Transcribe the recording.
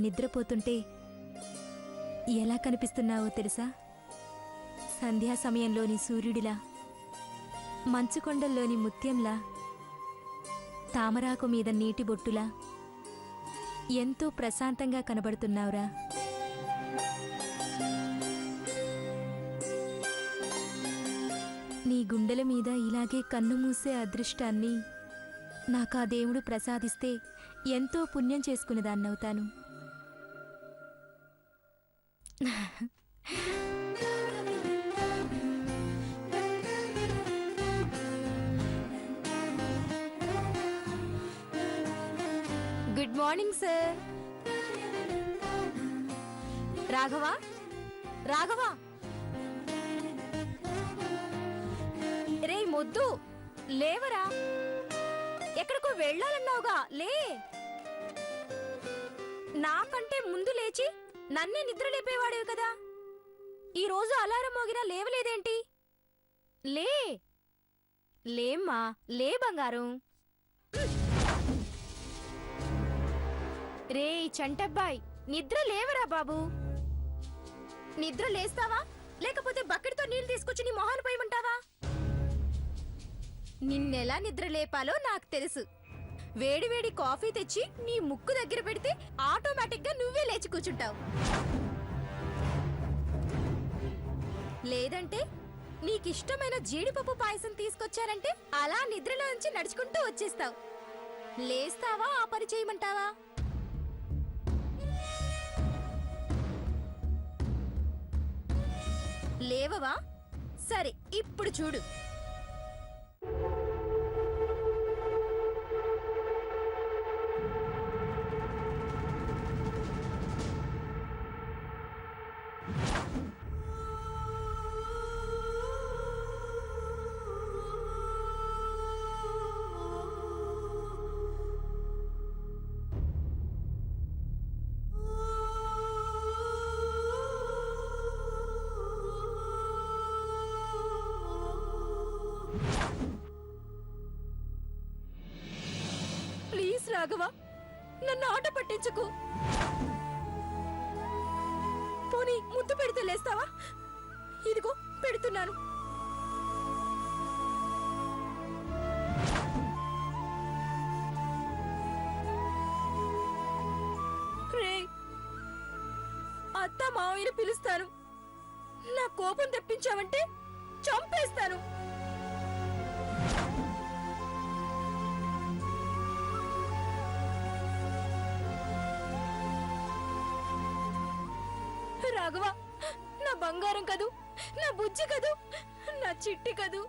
నిద్రపోతుంటే ఎలా కనిపిస్తున్నావో తెలుసా? సంధ్యా సమయంలోని సూర్యుడిలా, మంచుకొండల్లోని ముత్యంలా, తామరాకు మీద నీటి బొట్టులా ఎంతో ప్రశాంతంగా కనబడుతున్నావురా. నీ గుండెల మీద ఇలాగే కన్ను మూసే అదృష్టాన్ని నాకా దేవుడు ప్రసాదిస్తే ఎంతో పుణ్యం చేసుకునేదాన్నవుతాను. Good morning sir. Raghava, Raghava, రే మొద్దు, లేవరా. ఎక్కడికో వెళ్ళాలన్నావుగా, లే. నాకంటే ముందు లేచి నన్నే నిద్ర లేపేవాడేవి కదా. ఈరోజు అలారం మోగినా లేవలేదేంటి? లే లేమ్మా, లే బంగారం. రే చంటబ్బాయ్, నిద్ర లేవరా బాబు. నిద్ర లేస్తావా లేకపోతే బకెట్తో నీళ్లు తీసుకొచ్చి నీ మొహాన్ని పోయమంటావా? నిన్నెలా నిద్ర లేపాలో నాకు తెలుసు. వేడివేడి కాఫీ తెచ్చి నీ ముక్కు దగ్గర పెడితే ఆటోమేటిక్ గా నువ్వే లేచి కూర్చుంటావు. లేదంటే నీకిష్టమైన జీడిపప్పు పాయసం తీసుకొచ్చానంటే అలా నిద్రలోంచి నడుచుకుంటూ వచ్చేస్తావు. లేస్తావా ఆ పని చేయమంటావా? లేవవా? సరే, ఇప్పుడు చూడు. ప్లీజ్ రాఘవ, నన్ను ఆట పట్టించుకు. పోనీ ముద్దు పెడితే లేస్తావా? ఇదిగో పెడుతున్నాను. రే, అత్త మావయ్యని పిలుస్తాను. నా కోపం తెప్పించావంటే చంపేస్తాను. రాఘవ, నా బంగారం కదూ, నా బుజ్జి కదూ, నా చిట్టి కదూ.